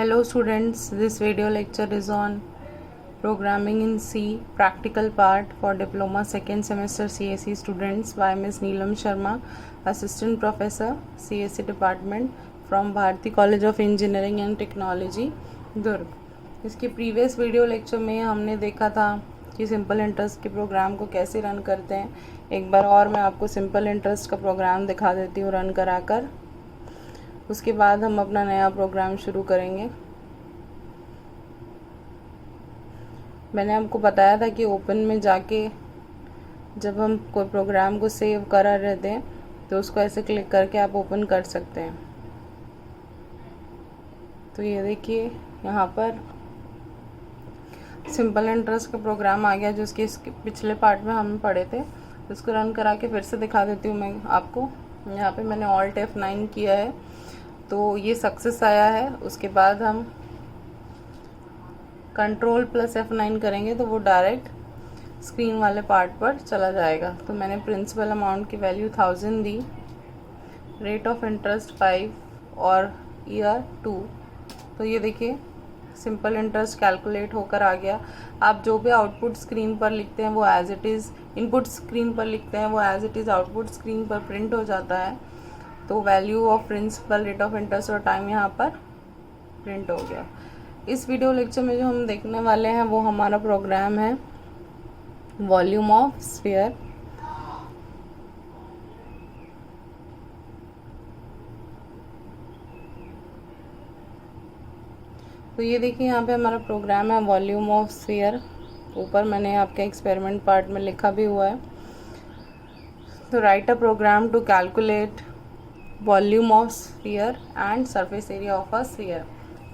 Hello students, this video lecture is on Programming in C practical part for Diploma second semester CSE students by Ms. Neelam Sharma, Assistant Professor CSE Department from Bharati College of Engineering and Technology, दुर्ग। इसके previous video lecture में हमने देखा था कि simple interest के programme को कैसे run करते हैं। एक बार और मैं आपको सिंपल इंटरेस्ट का प्रोग्राम दिखा देती हूँ रन कराकर, उसके बाद हम अपना नया प्रोग्राम शुरू करेंगे। मैंने आपको बताया था कि ओपन में जाके जब हम कोई प्रोग्राम को सेव करा रहते हैं तो उसको ऐसे क्लिक करके आप ओपन कर सकते हैं। तो ये देखिए यहाँ पर सिंपल इंटरेस्ट का प्रोग्राम आ गया, जो उसके पिछले पार्ट में हम पढ़े थे। उसको रन करा के फिर से दिखा देती हूँ मैं आपको। यहाँ पे मैंने ऑल्ट F9 किया है तो ये सक्सेस आया है। उसके बाद हम कंट्रोल प्लस F9 करेंगे तो वो डायरेक्ट स्क्रीन वाले पार्ट पर चला जाएगा। तो मैंने प्रिंसिपल अमाउंट की value 1000 the, rate of interest 5 और ईयर 2। तो ये देखिए सिंपल इंटरेस्ट कैलकुलेट होकर आ गया। आप जो भी आउटपुट स्क्रीन पर लिखते हैं वो as it is, input screen पर लिखते हैं वो as it is output screen पर प्रिंट हो जाता है। तो value of principal, rate of interest और टाइम यहाँ पर प्रिंट हो गया। इस वीडियो लेक्चर में जो हम देखने वाले हैं वो हमारा प्रोग्राम है वॉल्यूम ऑफ स्फीयर। तो ये देखिए यहाँ पे हमारा प्रोग्राम है वॉल्यूम ऑफ स्फीयर। ऊपर मैंने आपके एक्सपेरिमेंट पार्ट में लिखा भी हुआ है। तो write a program to calculate volume of sphere and surface area of a sphere.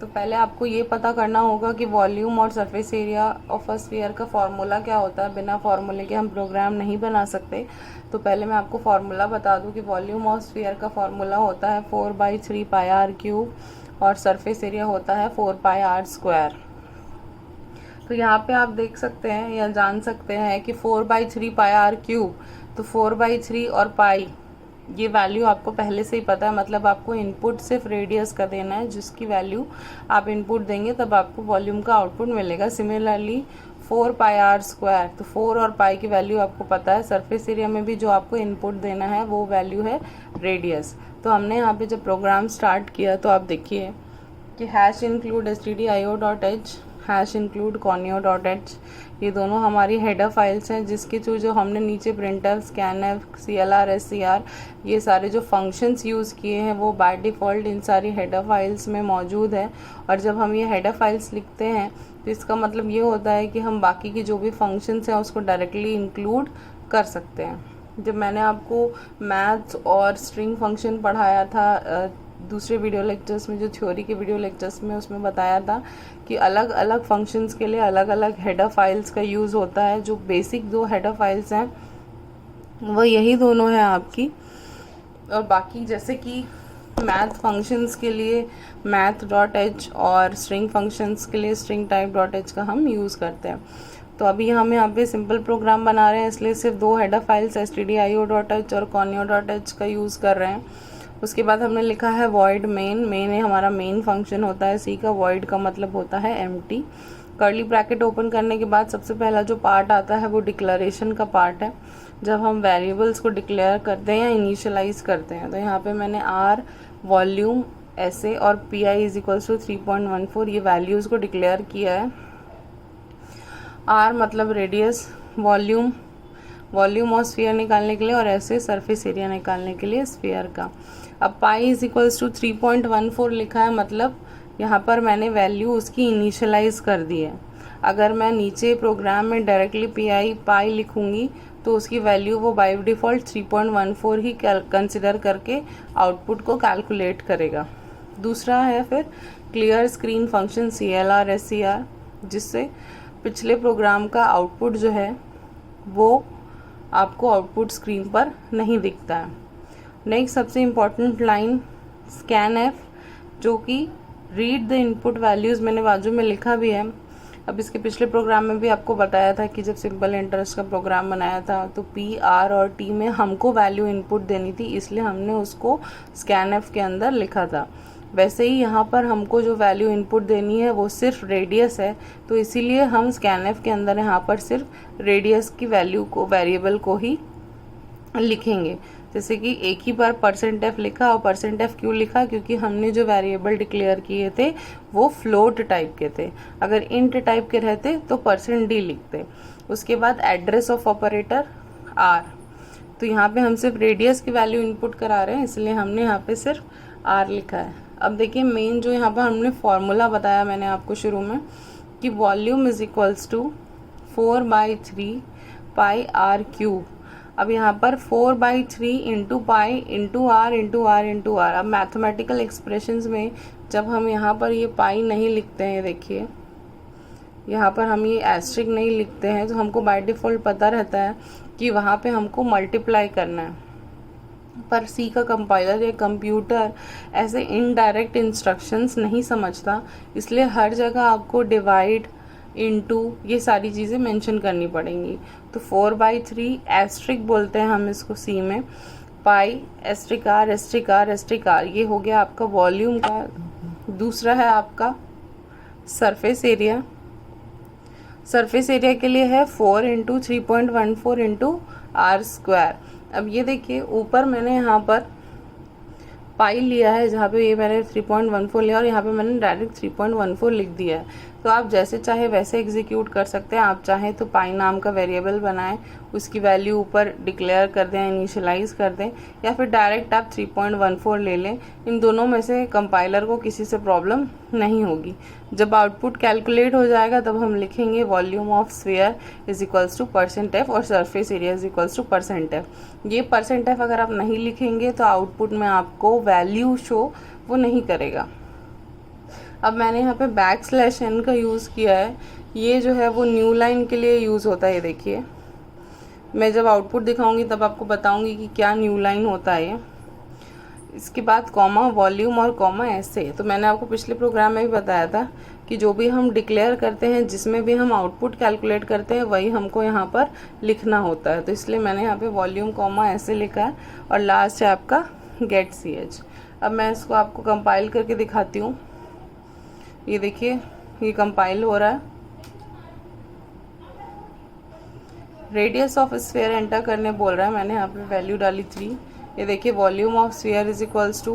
तो पहले आपको ये पता करना होगा कि वॉल्यूम और surface area of a sphere का फार्मूला क्या होता है। बिना फार्मूले के हम प्रोग्राम नहीं बना सकते। तो पहले मैं आपको फार्मूला बता दूं कि वॉल्यूम ऑफ स्फीयर का फार्मूला होता है 4/3 पाई आर क्यूब और सरफेस एरिया होता है 4 पाई आर स्क्वायर। तो यहाँ पे आप देख सकते हैं या जान सकते हैं कि 4/3 पाई आर क्यूब, तो 4/3 और पाई ये वैल्यू आपको पहले से ही पता है। मतलब आपको इनपुट सिर्फ रेडियस का देना है, जिसकी वैल्यू आप इनपुट देंगे तब आपको वॉल्यूम का आउटपुट मिलेगा। सिमिलरली 4 पाई आर स्क्वायर, तो 4 और पाई की वैल्यू आपको पता है। सरफेस एरिया में भी जो आपको इनपुट देना है वो वैल्यू है रेडियस। तो हमने यहाँ पे जब प्रोग्राम स्टार्ट किया तो आप देखिए कि hash include stdio.h, hash include conio.h, ये दोनों हमारी हेडर फाइल्स हैं जिसके थ्रू जो हमने नीचे प्रिंटर, स्कैनफ, CLR, SCR ये सारे जो फंक्शंस यूज़ किए हैं वो बाय डिफ़ॉल्ट इन सारी हेडर फाइल्स में मौजूद है। और जब हम ये हेडर फाइल्स लिखते हैं तो इसका मतलब ये होता है कि हम बाकी की जो भी फंक्शंस हैं उसको डायरेक्टली इंक्लूड कर सकते हैं। जब मैंने आपको मैथ्स और स्ट्रिंग फंक्शन पढ़ाया था दूसरे वीडियो लेक्चर्स में, जो थ्योरी के वीडियो लेक्चर्स में, उसमें बताया था कि अलग अलग फंक्शंस के लिए अलग अलग हेडर फाइल्स का यूज़ होता है। जो बेसिक दो हेडर फाइल्स हैं वो यही दोनों हैं आपकी, और बाकी जैसे कि मैथ फंक्शंस के लिए math.h और स्ट्रिंग फंक्शंस के लिए string-type.h का हम यूज़ करते हैं। तो अभी हम यहाँ पे सिंपल प्रोग्राम बना रहे हैं, इसलिए सिर्फ दो हेडर फाइल्स stdio.h और conio.h का यूज़ कर रहे हैं। उसके बाद हमने लिखा है void main। मेन हमारा मेन फंक्शन होता है सी का, void का मतलब होता है एम्प्टी। कर्ली ब्रैकेट ओपन करने के बाद सबसे पहला जो पार्ट आता है वो डिक्लेरेशन का पार्ट है, जब हम वेरिएबल्स को डिक्लेयर करते हैं या इनिशियलाइज करते हैं। तो यहाँ पे मैंने आर, वॉल्यूम, ऐसे और PI = 3.14 ये वैल्यूज़ को डिक्लेयर किया है। आर मतलब रेडियस, वॉल्यूम और स्फीयर निकालने के लिए, और ऐसे सरफेस एरिया निकालने के लिए स्फीयर का। अब पाई = 3.14 लिखा है, मतलब यहाँ पर मैंने वैल्यू उसकी इनिशियलाइज कर दी है। अगर मैं नीचे प्रोग्राम में डायरेक्टली पाई लिखूँगी तो उसकी वैल्यू वो बाय डिफ़ॉल्ट 3.14 ही कंसिडर करके आउटपुट को कैलकुलेट करेगा। दूसरा है फिर clear screen function CLR, SCR, जिससे पिछले प्रोग्राम का आउटपुट जो है वो आपको आउटपुट स्क्रीन पर नहीं दिखता है। नेक्स्ट सबसे इम्पॉर्टेंट लाइन स्कैनf, जो कि रीड द इनपुट वैल्यूज़, मैंने बाजू में लिखा भी है। अब इसके पिछले प्रोग्राम में भी आपको बताया था कि जब सिंपल इंटरेस्ट का प्रोग्राम बनाया था तो P, R और T में हमको वैल्यू इनपुट देनी थी, इसलिए हमने उसको स्कैनf के अंदर लिखा था। वैसे ही यहाँ पर हमको जो वैल्यू इनपुट देनी है वो सिर्फ रेडियस है, तो इसीलिए हम स्कैनएफ के अंदर यहाँ पर सिर्फ रेडियस की वैल्यू को, वेरिएबल को ही लिखेंगे। जैसे कि एक ही बार %f लिखा, और %f क्यों लिखा, क्योंकि हमने जो वेरिएबल डिक्लेयर किए थे वो फ्लोट टाइप के थे। अगर इंट टाइप के रहते तो %d लिखते। उसके बाद एड्रेस ऑफ ऑपरेटर r, तो यहाँ पे हम सिर्फ रेडियस की वैल्यू इनपुट करा रहे हैं, इसलिए हमने यहाँ पे सिर्फ r लिखा है। अब देखिए मेन जो यहाँ पर हमने फॉर्मूला बताया मैंने आपको शुरू में कि volume is equals to 4/3 pi r cube. अब यहाँ पर 4/3 into pi into r into r into r. अब मैथमेटिकल एक्सप्रेशंस में जब हम यहाँ पर ये पाई नहीं लिखते हैं, देखिए यहाँ पर हम ये एस्ट्रिक नहीं लिखते हैं, तो हमको बाय डिफ़ॉल्ट पता रहता है कि वहाँ पे हमको मल्टीप्लाई करना है। पर सी का कंपाइलर या कंप्यूटर ऐसे इनडायरेक्ट इंस्ट्रक्शंस नहीं समझता, इसलिए हर जगह आपको डिवाइड, इनटू, ये सारी चीज़ें मेंशन करनी पड़ेंगी। तो 4/3 एस्ट्रिक बोलते हैं हम इसको सी में, pi asterisk r asterisk r asterisk r, ये हो गया आपका वॉल्यूम का। दूसरा है आपका सरफेस एरिया। सरफेस एरिया के लिए है 4 इंटू 3.14 इंटू आर स्क्वायर। अब ये देखिए ऊपर मैंने यहाँ पर पाई लिया है, जहाँ पे ये मैंने 3.14 लिया और यहाँ पे मैंने डायरेक्ट 3.14 लिख दिया है। तो आप जैसे चाहे वैसे एग्जीक्यूट कर सकते हैं। आप चाहें तो पाई नाम का वेरिएबल बनाएं, उसकी वैल्यू ऊपर डिक्लेयर कर दें, इनिशियलाइज कर दें, या फिर डायरेक्ट आप 3.14 ले लें। इन दोनों में से कंपाइलर को किसी से प्रॉब्लम नहीं होगी। जब आउटपुट कैलकुलेट हो जाएगा तब हम लिखेंगे volume of sphere is equals to %f और surface area is equals to %f। ये %f अगर आप नहीं लिखेंगे तो आउटपुट में आपको वैल्यू शो वो नहीं करेगा। अब मैंने यहाँ पे \n का यूज़ किया है, ये जो है वो न्यू लाइन के लिए यूज़ होता है। ये देखिए मैं जब आउटपुट दिखाऊंगी तब आपको बताऊंगी कि क्या न्यू लाइन होता है। इसके बाद कॉमा वॉल्यूम और कॉमा ऐसे। तो मैंने आपको पिछले प्रोग्राम में भी बताया था कि जो भी हम डिक्लेयर करते हैं, जिसमें भी हम आउटपुट कैलकुलेट करते हैं, वही हमको यहाँ पर लिखना होता है। तो इसलिए मैंने यहाँ पे वॉल्यूम कॉमा ऐसे लिखा है और लास्ट है आपका गेट ch। अब मैं इसको आपको कंपाइल करके दिखाती हूँ। ये देखिए ये कंपाइल हो रहा है। रेडियस ऑफ स्फीयर एंटर करने बोल रहा है, मैंने यहाँ पे वैल्यू डाली 3। ये देखिए volume of sphere is equals to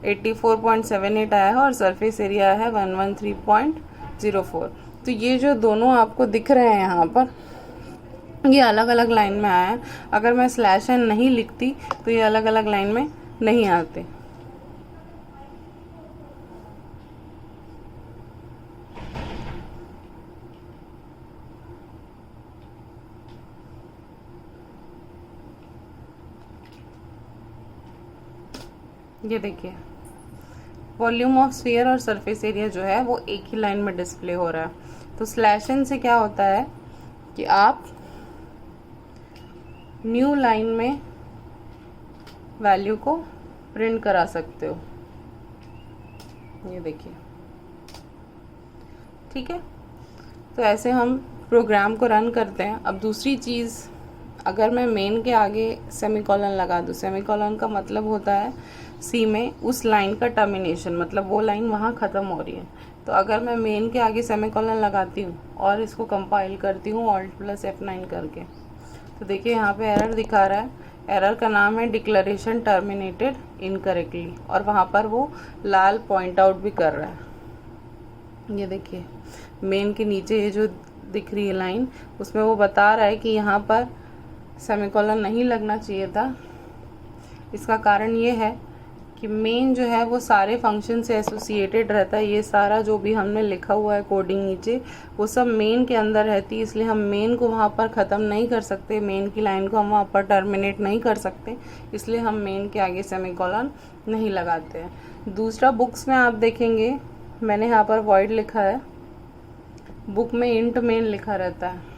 84.78 आया है और सरफेस एरिया है 113.04। तो ये जो दोनों आपको दिख रहे हैं यहाँ पर, ये अलग अलग लाइन में आया है। अगर मैं /n नहीं लिखती तो ये अलग अलग लाइन में नहीं आते। ये देखिए वॉल्यूम ऑफ स्फीयर और सरफेस एरिया जो है वो एक ही लाइन में डिस्प्ले हो रहा है। तो /n से क्या होता है कि आप न्यू लाइन में वैल्यू को प्रिंट करा सकते हो। ये देखिए, ठीक है। तो ऐसे हम प्रोग्राम को रन करते हैं। अब दूसरी चीज़, अगर मैं मेन के आगे सेमीकोलन लगा दूँ, सेमीकोलन का मतलब होता है सी में उस लाइन का टर्मिनेशन, मतलब वो लाइन वहाँ ख़त्म हो रही है। तो अगर मैं मेन के आगे सेमीकोलन लगाती हूँ और इसको कंपाइल करती हूँ Alt+F9 करके, तो देखिए यहाँ पे एरर दिखा रहा है। एरर का नाम है डिक्लेरेशन टर्मिनेटेड इनकरेक्टली, और वहाँ पर वो लाल पॉइंट आउट भी कर रहा है। ये देखिए मेन के नीचे ये जो दिख रही है लाइन, उसमें वो बता रहा है कि यहाँ पर सेमीकोलन नहीं लगना चाहिए था। इसका कारण ये है कि मेन जो है वो सारे फंक्शन से एसोसिएटेड रहता है। ये सारा जो भी हमने लिखा हुआ है कोडिंग नीचे, वो सब मेन के अंदर रहती है, इसलिए हम मेन को वहाँ पर ख़त्म नहीं कर सकते, मेन की लाइन को हम वहाँ पर टर्मिनेट नहीं कर सकते, इसलिए हम मेन के आगे सेमीकोलन नहीं लगाते हैं। दूसरा, बुक्स में आप देखेंगे मैंने यहाँ पर वॉइड लिखा है, बुक में इंट मेन लिखा रहता है।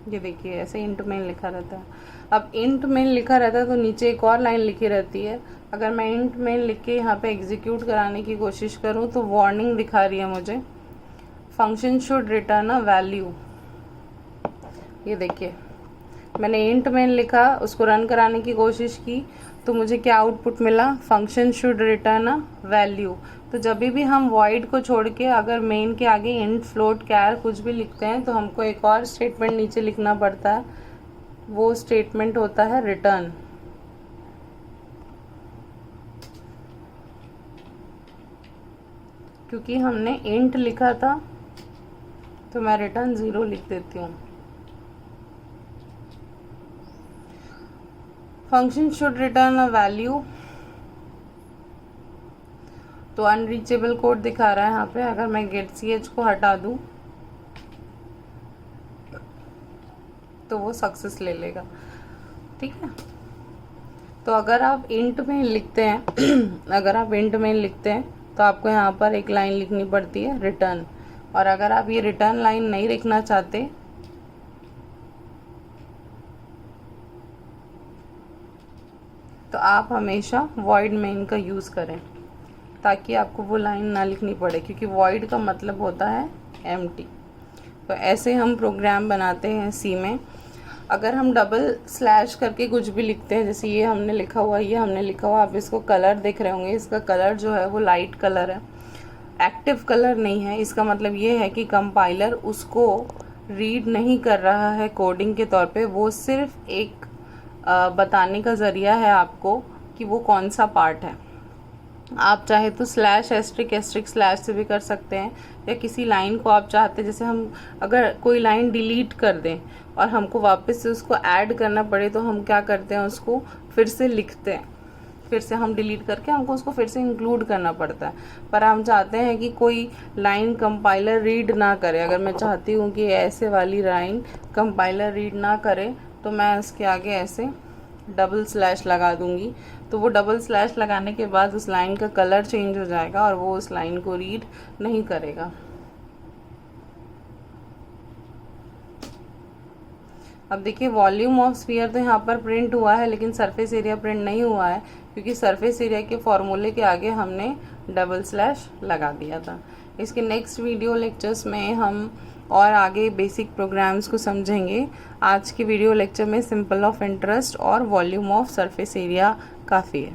ये देखिए ऐसे इंट मेन लिखा रहता है। अब इंट मेन लिखा रहता है तो नीचे एक और लाइन लिखी रहती है। अगर मैं इंट मेन लिख के यहाँ पे एग्जीक्यूट कराने की कोशिश करूँ तो वार्निंग दिखा रही है मुझे, function should return a value. ये देखिए मैंने इंट मेन लिखा, उसको रन कराने की कोशिश की, तो मुझे क्या आउटपुट मिला, function should return a value. तो जब भी हम वॉइड को छोड़ के अगर मेन के आगे इंट, फ्लोट, कैर कुछ भी लिखते हैं तो हमको एक और स्टेटमेंट नीचे लिखना पड़ता है, वो स्टेटमेंट होता है रिटर्न। क्योंकि हमने इंट लिखा था तो मैं रिटर्न 0 लिख देती हूँ। Function should return a value, तो अनरीचेबल कोड दिखा रहा है यहाँ पे। अगर मैं गेट ch को हटा दूँ तो वो सक्सेस ले लेगा, ठीक है। तो अगर आप इंट में लिखते हैं अगर आप इंट में लिखते हैं तो आपको यहाँ पर एक लाइन लिखनी पड़ती है रिटर्न, और अगर आप ये रिटर्न लाइन नहीं लिखना चाहते तो आप हमेशा वॉइड मेन का यूज़ करें ताकि आपको वो लाइन ना लिखनी पड़े, क्योंकि वॉइड का मतलब होता है एम्प्टी। तो ऐसे हम प्रोग्राम बनाते हैं सी में। अगर हम डबल स्लैश करके कुछ भी लिखते हैं, जैसे ये हमने लिखा हुआ, ये हमने लिखा हुआ, आप इसको कलर देख रहे होंगे, इसका कलर जो है वो लाइट कलर है, एक्टिव कलर नहीं है। इसका मतलब ये है कि कंपाइलर उसको रीड नहीं कर रहा है कोडिंग के तौर पे, वो सिर्फ एक बताने का ज़रिया है आपको कि वो कौन सा पार्ट है। आप चाहे तो स्लैश एस्ट्रिक एस्ट्रिक स्लैश से भी कर सकते हैं, या किसी लाइन को आप चाहते हैं, जैसे हम अगर कोई लाइन डिलीट कर दें और हमको वापस से उसको ऐड करना पड़े तो हम क्या करते हैं, उसको फिर से लिखते हैं, फिर से हम डिलीट करके हमको उसको फिर से इंक्लूड करना पड़ता है। पर हम चाहते हैं कि कोई लाइन कंपाइलर रीड ना करे। अगर मैं चाहती हूँ कि ऐसे वाली लाइन कंपाइलर रीड ना करे तो मैं इसके आगे ऐसे डबल स्लैश लगा दूंगी, तो वो डबल स्लैश लगाने के बाद उस लाइन का कलर चेंज हो जाएगा और वो उस लाइन को रीड नहीं करेगा। अब देखिए वॉल्यूम ऑफ स्फीयर तो यहाँ पर प्रिंट हुआ है, लेकिन सरफेस एरिया प्रिंट नहीं हुआ है, क्योंकि सरफेस एरिया के फॉर्मूले के आगे हमने डबल स्लैश लगा दिया था। इसके नेक्स्ट वीडियो लेक्चर्स में हम और आगे बेसिक प्रोग्राम्स को समझेंगे। आज के वीडियो लेक्चर में सिंपल ऑफ इंटरेस्ट और वॉल्यूम ऑफ सरफेस एरिया काफ़ी है।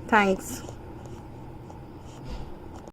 थैंक्स।